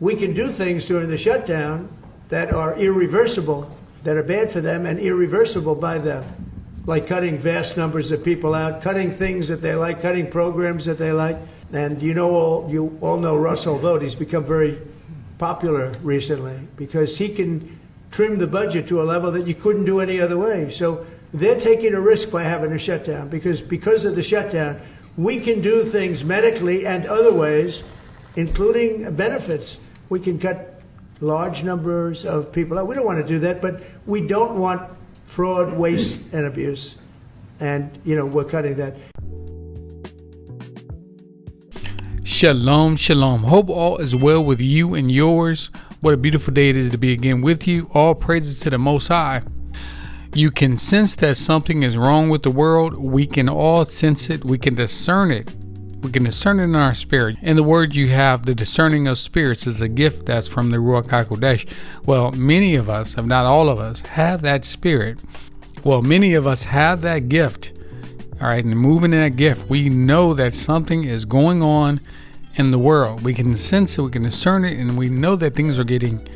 we can do things during the shutdown that are irreversible, that are bad for them and irreversible by them, like cutting vast numbers of people out, cutting things that they like, cutting programs that they like. And you all know Russell Vought. He's become very popular recently because he can trim the budget to a level that you couldn't do any other way. So they're taking a risk by having a shutdown because of the shutdown, we can do things medically and other ways, including benefits. We can cut large numbers of people out. We don't want to do that, but we don't want fraud, waste, and abuse. And, we're cutting that. Shalom, shalom. Hope all is well with you and yours. What a beautiful day it is to be again with you. All praises to the Most High. You can sense that something is wrong with the world. We can all sense it. We can discern it. We can discern it in our spirit. In the word you have, the discerning of spirits is a gift that's from the Ruach HaKodesh. Well, many of us, if not all of us, have that spirit. Well, many of us have that gift. All right, and moving in that gift, we know that something is going on in the world. We can sense it, we can discern it, and we know that things are getting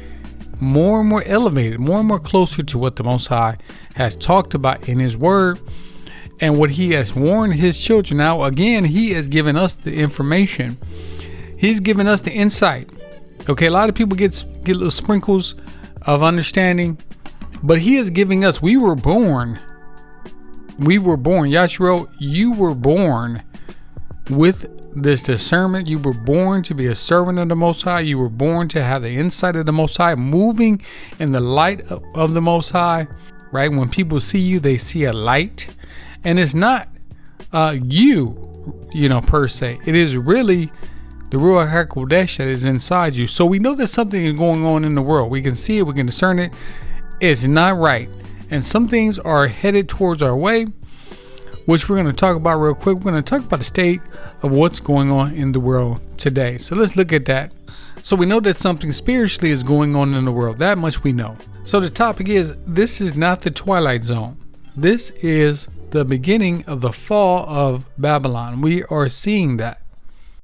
more and more elevated, more and more closer to what the Most High has talked about in His Word and what He has warned His children. Now, again, He has given us the information. He's given us the insight. Okay, a lot of people get little sprinkles of understanding, but He is giving us. We were born. Yashiro, you were born with this discernment. You were born to be a servant of the Most High. You were born to have the insight of the Most High, moving in the light of the Most High, right? When people see you, they see a light, and it's not you per se. It is really the Ruach HaKodesh that is inside you. So we know that something is going on in the world. We can see it. We can discern it. It's not right. And some things are headed towards our way, which we're going to talk about real quick. We're going to talk about the state of what's going on in the world today. So let's look at that. So we know that something spiritually is going on in the world. That much we know. So the topic is, this is not the Twilight Zone. This is the beginning of the fall of Babylon. We are seeing that.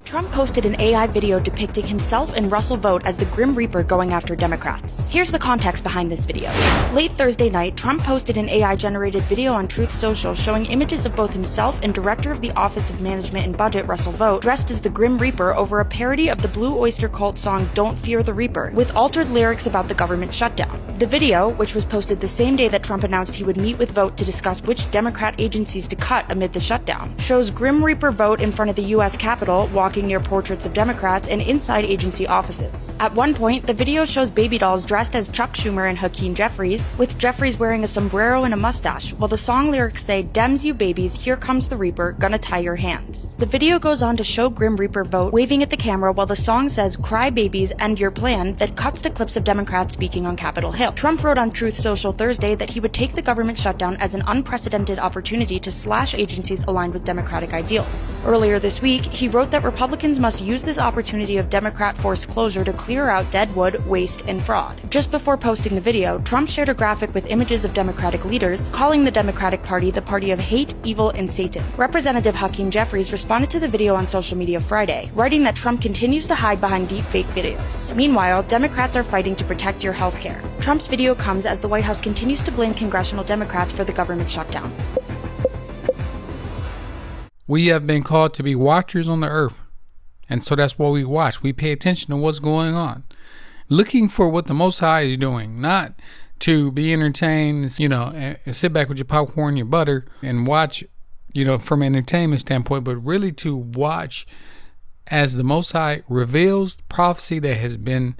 Trump posted an AI video depicting himself and Russell Vought as the Grim Reaper going after Democrats. Here's the context behind this video. Late Thursday night, Trump posted an AI-generated video on Truth Social showing images of both himself and Director of the Office of Management and Budget, Russell Vought, dressed as the Grim Reaper over a parody of the Blue Oyster Cult song Don't Fear the Reaper, with altered lyrics about the government shutdown. The video, which was posted the same day that Trump announced he would meet with Vought to discuss which Democrat agencies to cut amid the shutdown, shows Grim Reaper Vought in front of the U.S. Capitol, walking near portraits of Democrats and inside agency offices. At one point, the video shows baby dolls dressed as Chuck Schumer and Hakeem Jeffries, with Jeffries wearing a sombrero and a mustache, while the song lyrics say, "Dems you babies, here comes the Reaper, gonna tie your hands." The video goes on to show Grim Reaper Vought waving at the camera while the song says, "Cry babies, end your plan," that cuts to clips of Democrats speaking on Capitol Hill. Trump wrote on Truth Social Thursday that he would take the government shutdown as an unprecedented opportunity to slash agencies aligned with Democratic ideals. Earlier this week, he wrote that Republicans must use this opportunity of Democrat forced closure to clear out dead wood, waste, and fraud. Just before posting the video, Trump shared a graphic with images of Democratic leaders, calling the Democratic Party the party of hate, evil, and Satan. Representative Hakeem Jeffries responded to the video on social media Friday, writing that Trump continues to hide behind deepfake videos. Meanwhile, Democrats are fighting to protect your health care. Trump's video comes as the White House continues to blame congressional Democrats for the government shutdown. We have been called to be watchers on the earth. And so that's what we watch. We pay attention to what's going on, looking for what the Most High is doing, not to be entertained, and sit back with your popcorn, your butter, and watch, from an entertainment standpoint, but really to watch as the Most High reveals prophecy that has been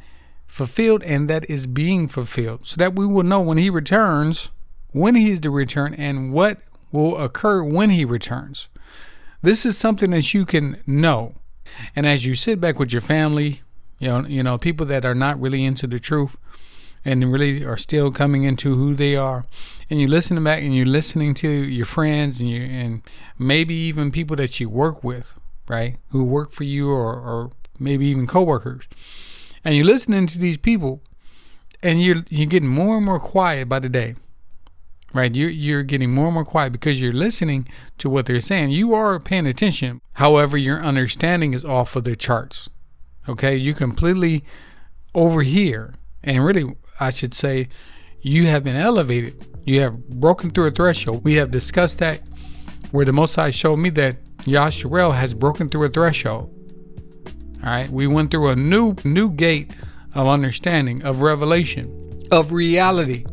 fulfilled and that is being fulfilled, so that we will know when He returns, when He is to return, and what will occur when He returns. This is something that you can know. And as you sit back with your family, people that are not really into the truth and really are still coming into who they are, and you listen back and you're listening to your friends and maybe even people that you work with, right, who work for you or maybe even coworkers, and you're listening to these people, and you're getting more and more quiet by the day. Right, you're getting more and more quiet because you're listening to what they're saying. You are paying attention. However, your understanding is off of the charts. Okay, you completely over here, and really, I should say, you have been elevated. You have broken through a threshold. We have discussed that, where the Most High showed me that Yasharel has broken through a threshold. All right, we went through a new gate of understanding, of revelation, of reality,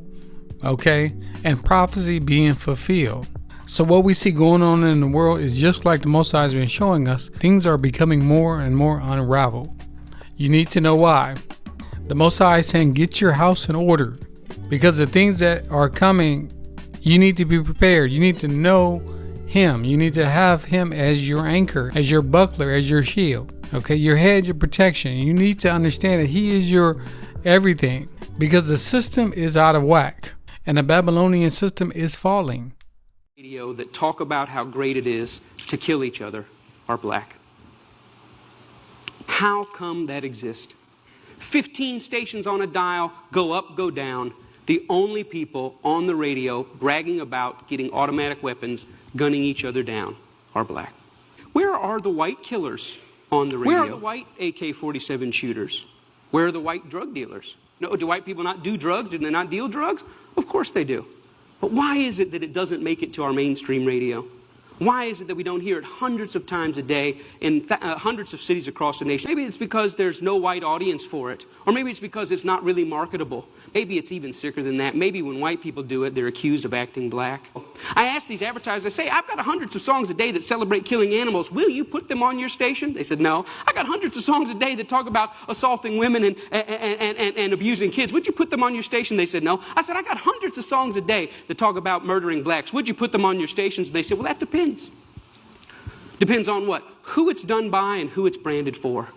okay, and prophecy being fulfilled. So what we see going on in the world is just like the Most High has been showing us. Things are becoming more and more unraveled. You need to know why. The Most High is saying, get your house in order, because the things that are coming, you need to be prepared. You need to know Him. You need to have Him as your anchor, as your buckler, as your shield. Okay, your hedge of protection. You need to understand that He is your everything, because the system is out of whack and the Babylonian system is falling. That talk about how great it is to kill each other are black. How come that exists? 15 stations on a dial, go up, go down. The only people on the radio bragging about getting automatic weapons, gunning each other down, are black. Where are the white killers on the radio? Where are the white AK-47 shooters? Where are the white drug dealers? No, do white people not do drugs? Do they not deal drugs? Of course they do. But why is it that it doesn't make it to our mainstream radio? Why is it that we don't hear it hundreds of times a day in hundreds of cities across the nation? Maybe it's because there's no white audience for it. Or maybe it's because it's not really marketable. Maybe it's even sicker than that. Maybe when white people do it, they're accused of acting black. I asked these advertisers, I say, I've got hundreds of songs a day that celebrate killing animals. Will you put them on your station? They said, no. I got hundreds of songs a day that talk about assaulting women and abusing kids. Would you put them on your station? They said, no. I said, I got hundreds of songs a day that talk about murdering blacks. Would you put them on your stations? They said, well, that depends. Depends on what? Who it's done by and who it's branded for.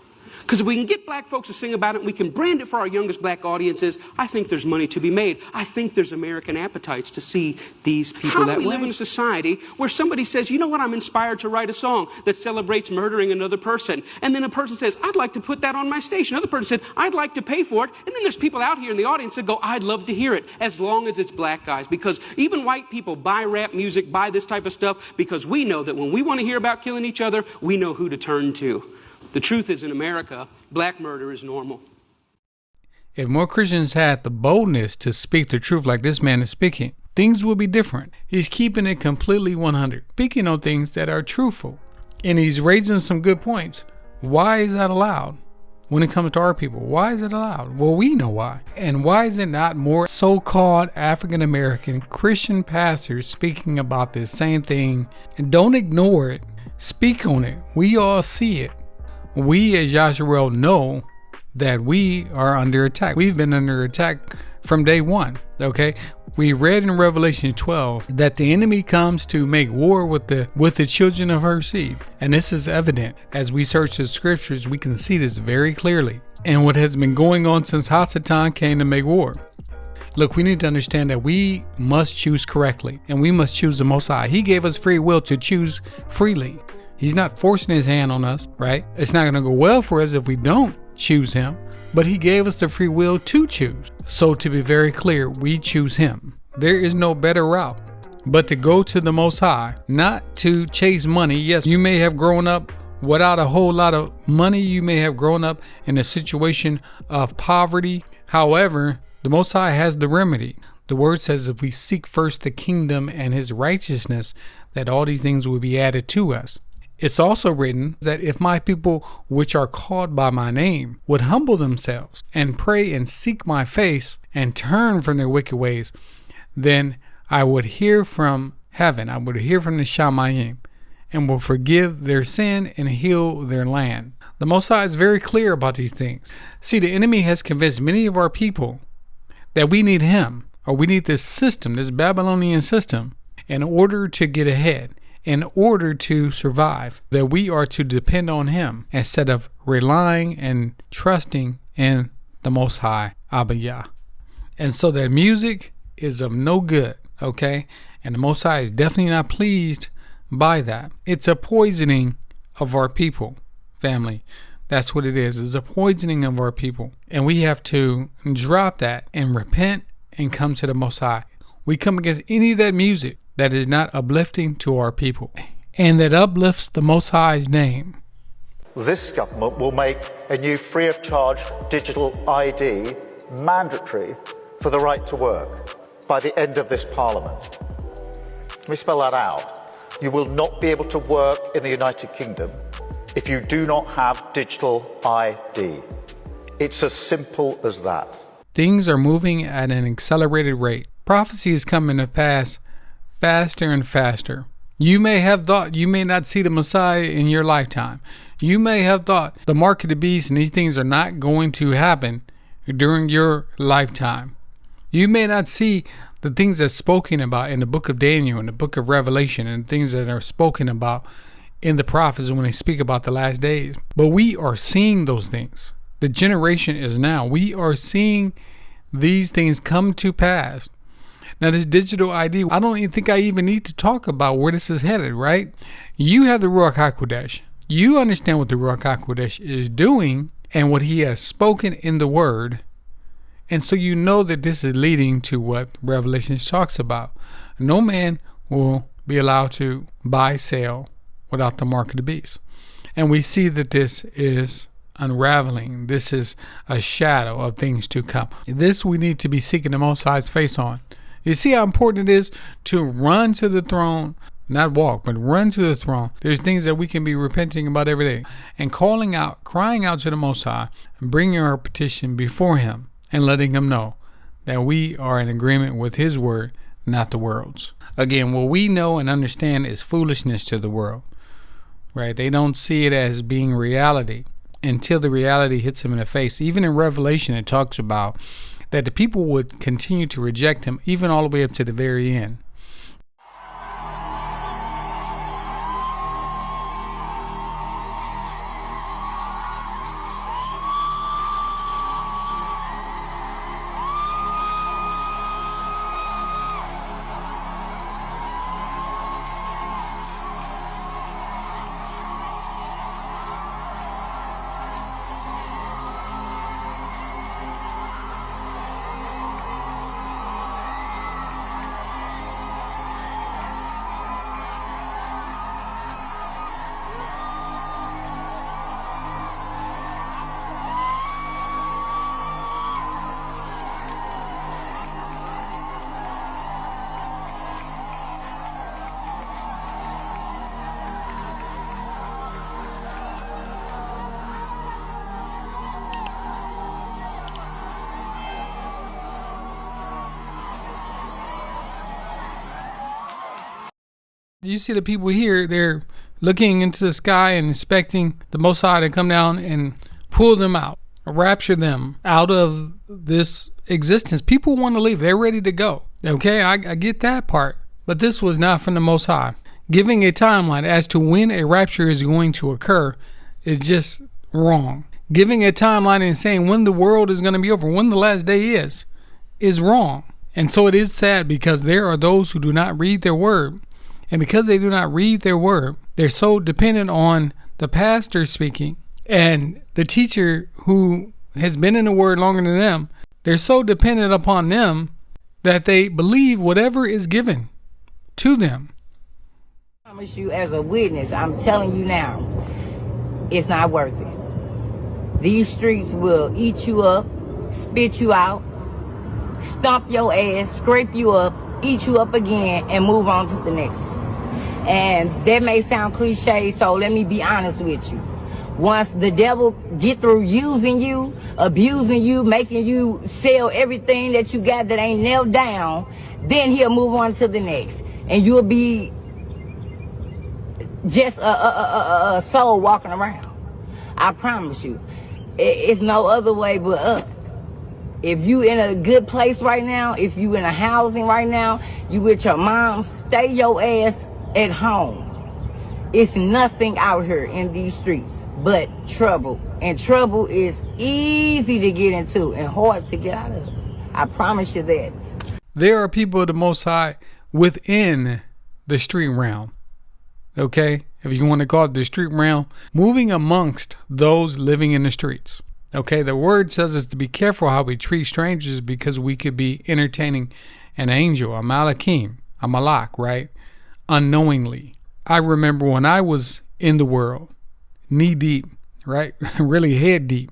Because if we can get black folks to sing about it and we can brand it for our youngest black audiences, I think there's money to be made. I think there's American appetites to see these people that way. How do we live in a society where somebody says, you know what, I'm inspired to write a song that celebrates murdering another person. And then a person says, I'd like to put that on my station. Another person said, I'd like to pay for it. And then there's people out here in the audience that go, I'd love to hear it, as long as it's black guys. Because even white people buy rap music, buy this type of stuff, because we know that when we want to hear about killing each other, we know who to turn to. The truth is, in America, black murder is normal. If more Christians had the boldness to speak the truth like this man is speaking, things will be different. He's keeping it completely 100, speaking on things that are truthful. And he's raising some good points. Why is that allowed when it comes to our people? Why is it allowed? Well, we know why. And why is it not more so-called African-American Christian pastors speaking about this same thing? And don't ignore it. Speak on it. We all see it. We as Yasharel know that we are under attack. We've been under attack from day one, okay? We read in Revelation 12 that the enemy comes to make war with the children of her seed. And this is evident. As we search the scriptures, we can see this very clearly. And what has been going on since Hasatan came to make war. Look, we need to understand that we must choose correctly, and we must choose the Most High. He gave us free will to choose freely. He's not forcing his hand on us, right? It's not going to go well for us if we don't choose him, but he gave us the free will to choose. So to be very clear, we choose him. There is no better route but to go to the Most High, not to chase money. Yes, you may have grown up without a whole lot of money. You may have grown up in a situation of poverty. However, the Most High has the remedy. The word says if we seek first the kingdom and his righteousness, that all these things will be added to us. It's also written that if my people which are called by my name would humble themselves and pray and seek my face and turn from their wicked ways, then I would hear from heaven, I would hear from the Shamayim, and will forgive their sin and heal their land. The Most High is very clear about these things. See, the enemy has convinced many of our people that we need him, or we need this system, this Babylonian system, in order to get ahead. In order to survive, that we are to depend on him instead of relying and trusting in the Most High, Abba Yah. And so that music is of no good, okay? And the Most High is definitely not pleased by that. It's a poisoning of our people, family. That's what it is. It's a poisoning of our people. And we have to drop that and repent and come to the Most High. We come against any of that music that is not uplifting to our people and that uplifts the Most High's name. this government will make a new free of charge digital ID mandatory for the right to work by the end of this Parliament. Let me spell that out. You will not be able to work in the United Kingdom if you do not have digital ID. It's as simple as that. Things are moving at an accelerated rate. Prophecy is coming to pass faster and faster. You may have thought you may not see the Messiah in your lifetime. You may have thought the mark of the beast and these things are not going to happen during your lifetime. You may not see the things that's spoken about in the book of Daniel and the book of Revelation and things that are spoken about in the prophets when they speak about the last days. But we are seeing those things. The generation is now. We are seeing these things come to pass. Now, this digital ID, I don't even think I even need to talk about where this is headed, right? You have the Ruach HaKodesh. You understand what the Ruach HaKodesh is doing and what he has spoken in the word. And so you know that this is leading to what Revelation talks about. No man will be allowed to buy, sell without the mark of the beast. And we see that this is unraveling. This is a shadow of things to come. This we need to be seeking the Most High's face on. You see how important it is to run to the throne, not walk, but run to the throne. There's things that we can be repenting about every day and calling out, crying out to the Most High and bringing our petition before him and letting him know that we are in agreement with his word, not the world's. Again, what we know and understand is foolishness to the world, right? They don't see it as being reality until the reality hits them in the face. Even in Revelation, it talks about that the people would continue to reject him even all the way up to the very end. You see the people here, they're looking into the sky and expecting the Most High to come down and pull them out, rapture them out of this existence. People want to leave. They're ready to go. Okay, I get that part. But this was not from the Most High. Giving a timeline as to when a rapture is going to occur is just wrong. Giving a timeline and saying when the world is going to be over, when the last day is wrong. And so it is sad because there are those who do not read their word. And because they do not read their word, they're so dependent on the pastor speaking and the teacher who has been in the word longer than them. They're so dependent upon them that they believe whatever is given to them. I promise you as a witness, I'm telling you now, it's not worth it. These streets will eat you up, spit you out, stomp your ass, scrape you up, eat you up again, and move on to the next. And that may sound cliche, so let me be honest with you. Once the devil get through using you, abusing you, making you sell everything that you got that ain't nailed down, then he'll move on to the next. And you'll be just a soul walking around. I promise you. It's no other way but up. If you in a good place right now, if you in a housing right now, you with your mom, stay your ass at home. It's nothing out here in these streets but trouble. And trouble is easy to get into and hard to get out of. I promise you that. There are people of the Most High within the street realm. Okay? If you want to call it the street realm, moving amongst those living in the streets. Okay? The word says us to be careful how we treat strangers because we could be entertaining an angel, a malakim, a malak, right? Unknowingly. I remember when I was in the world, knee deep right? Really head deep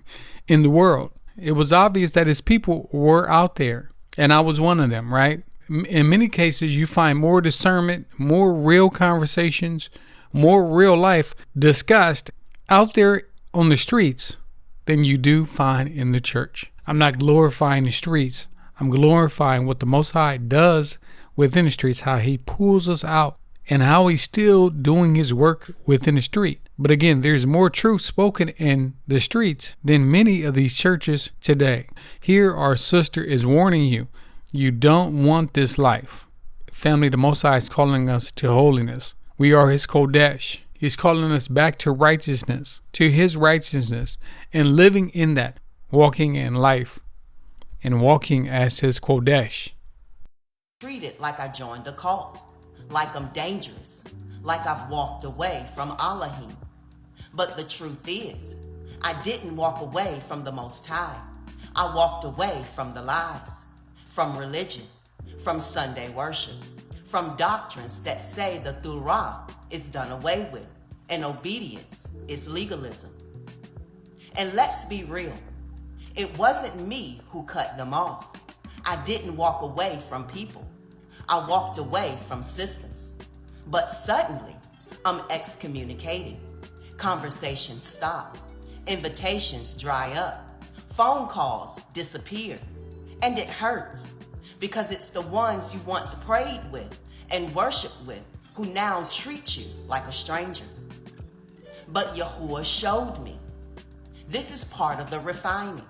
in the world. It was obvious that his people were out there, and I was one of them, right? In many cases, you find more discernment, more real conversations, more real life discussed out there on the streets than you do find in the church. I'm not glorifying the streets. I'm glorifying what the Most High does within the streets, how he pulls us out, and how he's still doing his work within the street. But again, there's more truth spoken in the streets than many of these churches today. Here, our sister is warning you, you don't want this life. Family, the Most High is calling us to holiness. We are his Kodesh. He's calling us back to righteousness, to his righteousness, and living in that, walking in life, and walking as his Kodesh. Treated like I joined a cult, like I'm dangerous, like I've walked away from Elohim. But the truth is, I didn't walk away from the Most High. I walked away from the lies, from religion, from Sunday worship, from doctrines that say the Torah is done away with and obedience is legalism. And let's be real, it wasn't me who cut them off. I didn't walk away from people. I walked away from systems. But suddenly, I'm excommunicated. Conversations stop. Invitations dry up. Phone calls disappear. And it hurts because it's the ones you once prayed with and worshiped with who now treat you like a stranger. But Yahuwah showed me. This is part of the refining.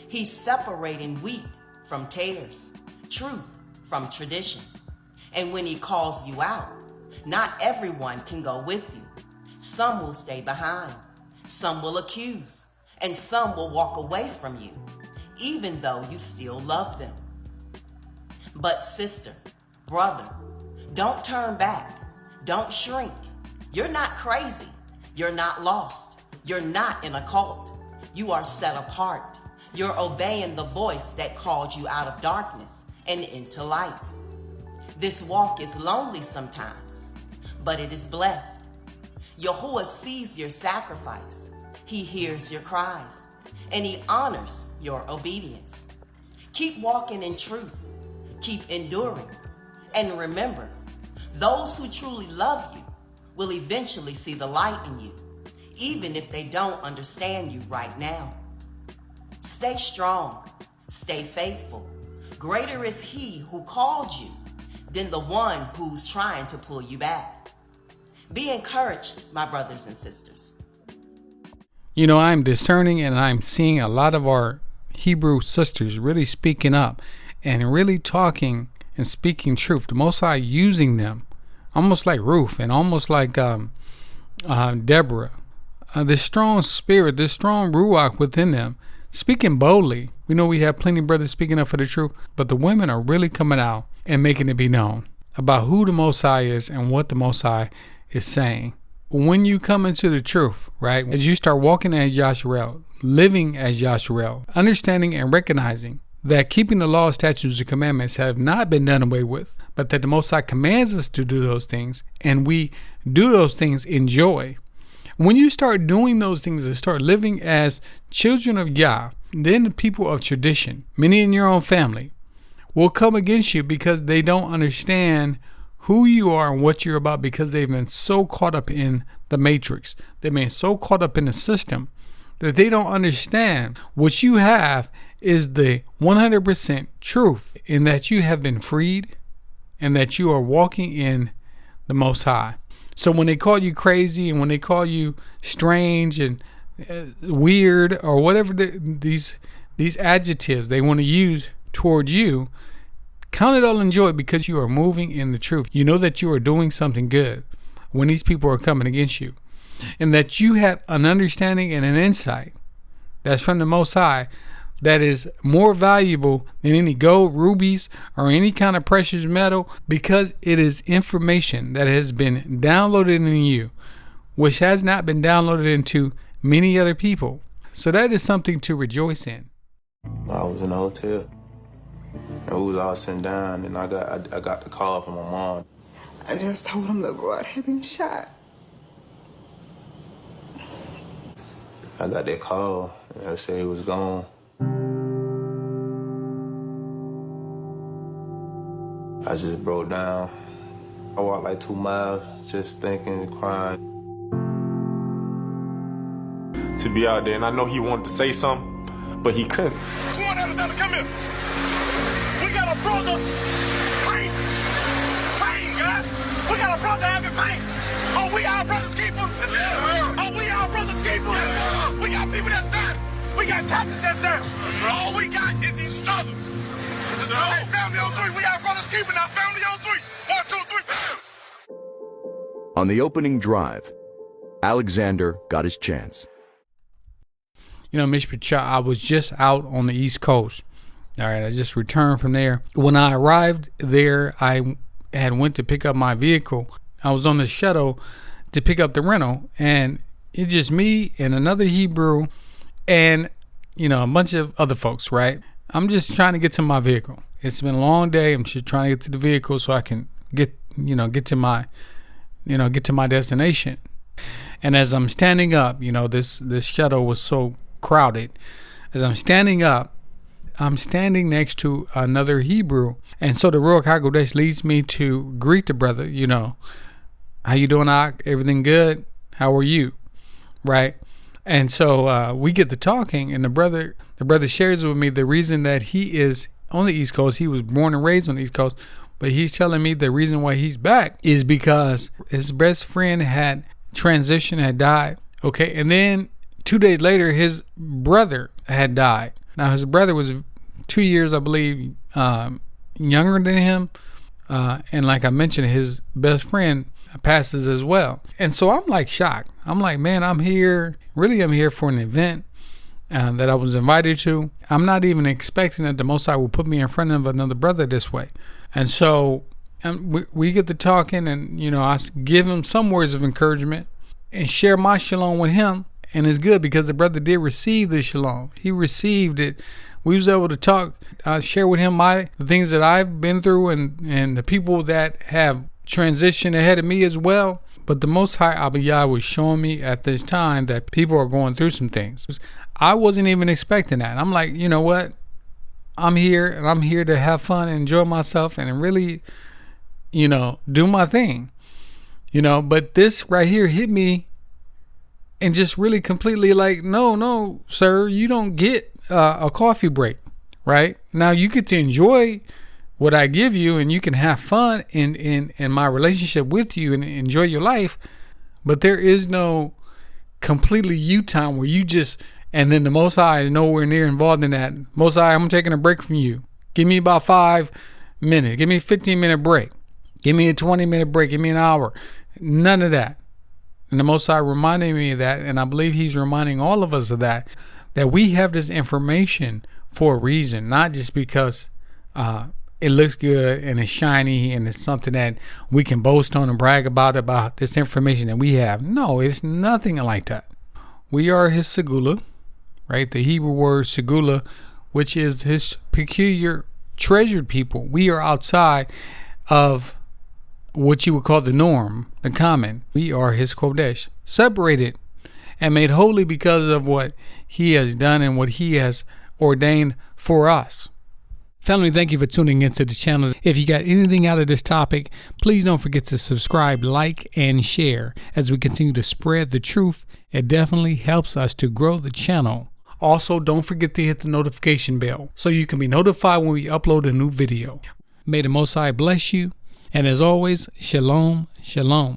He's separating wheat from tares, truth from tradition. And when he calls you out, not everyone can go with you. Some will stay behind, some will accuse, and some will walk away from you, even though you still love them. But sister, brother, don't turn back, don't shrink. You're not crazy, you're not lost, you're not in a cult. You are set apart. You're obeying the voice that called you out of darkness and into light. This walk is lonely sometimes, but it is blessed. Yahuwah sees your sacrifice. He hears your cries, and he honors your obedience. Keep walking in truth. Keep enduring. And remember, those who truly love you will eventually see the light in you, even if they don't understand you right now. Stay strong. Stay faithful. Greater is he who called you than the one who's trying to pull you back. Be encouraged, my brothers and sisters. You know, I'm discerning and I'm seeing a lot of our Hebrew sisters really speaking up and really talking and speaking truth. The Most High using them, almost like Ruth and almost like Deborah. This strong spirit, this strong ruach within them, speaking boldly. We know we have plenty of brothers speaking up for the truth, but the women are really coming out and making it be known about who the Most High is and what the Most High is saying. When you come into the truth, right, as you start walking as Yasharel, living as Yasharel, understanding and recognizing that keeping the law, statutes, and commandments have not been done away with, but that the Most High commands us to do those things, and we do those things in joy. When you start doing those things and start living as children of Yah, then the people of tradition, many in your own family, will come against you because they don't understand who you are and what you're about, because they've been so caught up in the matrix. They've been so caught up in the system that they don't understand what you have is the 100% truth, in that you have been freed and that you are walking in the Most High. So when they call you crazy and when they call you strange and weird or whatever these adjectives they want to use towards you, count it all in joy, because you are moving in the truth. You know that you are doing something good when these people are coming against you, and that you have an understanding and an insight that's from the Most High that is more valuable than any gold, rubies, or any kind of precious metal, because it is information that has been downloaded in you, which has not been downloaded into many other people. So that is something to rejoice in. I was in the hotel, and we was all sitting down, and I got the call from my mom. I just told him the boy had been shot. I got that call, and they said he was gone. I just broke down. I walked like 2 miles, just thinking, crying. To be out there, and I know he wanted to say something, but he couldn't. Come on, Alexander, come here. We got a brother, pain, guys. We got a brother having pain. Oh, we our brother's keeper. Oh, we our brother's keeper. We got people that's down. We got captains that's down. All we got is each other. Hey, family on 3. We our brother's keeper now. Family on 3. 1, 2, 3, bam. On the opening drive, Alexander got his chance. You know, Mr. Chuck, I was just out on the East Coast. All right, I just returned from there. When I arrived there, I had went to pick up my vehicle. I was on the shuttle to pick up the rental, and it's just me and another Hebrew and, you know, a bunch of other folks, right? I'm just trying to get to my vehicle. It's been a long day. I'm just trying to get to the vehicle so I can get to my destination. And as I'm standing up, you know, this shuttle was so crowded. As I'm standing up, I'm standing next to another Hebrew, and so the Ruach HaKodesh leads me to greet the brother. You know, how you doing, Ak? Everything good? How are you? Right? And so we get to talking, and the brother shares with me the reason that he is on the East Coast. He was born and raised on the East Coast, but he's telling me the reason why he's back is because his best friend had transitioned, had died. Okay, and then 2 days later, his brother had died. Now, his brother was 2 years, I believe, younger than him. And like I mentioned, his best friend passes as well. And so I'm like shocked. I'm like, man, I'm here for an event that I was invited to. I'm not even expecting that the Most High will put me in front of another brother this way. And so we get to talking, and, you know, I give him some words of encouragement and share my shalom with him. And it's good because the brother did receive the shalom. He received it. We was able to talk, share with him the things that I've been through and the people that have transitioned ahead of me as well. But the Most High Abiyah was showing me at this time that people are going through some things. I wasn't even expecting that. I'm like, you know what? I'm here, and I'm here to have fun and enjoy myself and really, you know, do my thing. You know, but this right here hit me. And just really completely like, no, sir, you don't get a coffee break, right? Now you get to enjoy what I give you, and you can have fun in my relationship with you and enjoy your life. But there is no completely you time where you just, and then the Most High is nowhere near involved in that. Most High, I'm taking a break from you. Give me about 5 minutes. Give me a 15-minute break. Give me a 20-minute break. Give me an hour. None of that. And the Most High reminding me of that, and I believe he's reminding all of us of that we have this information for a reason, not just because it looks good and it's shiny and it's something that we can boast on and brag about this information that we have. No, it's nothing like that. We are his segula, right? The Hebrew word segula, which is his peculiar treasured people. We are outside of what you would call the norm, the common. We are his Kodesh, separated and made holy because of what he has done and what he has ordained for us. Family, thank you for tuning into the channel. If you got anything out of this topic, please don't forget to subscribe, like, and share as we continue to spread the truth. It definitely helps us to grow the channel. Also, don't forget to hit the notification bell so you can be notified when we upload a new video. May the Most High bless you. And as always, shalom, shalom.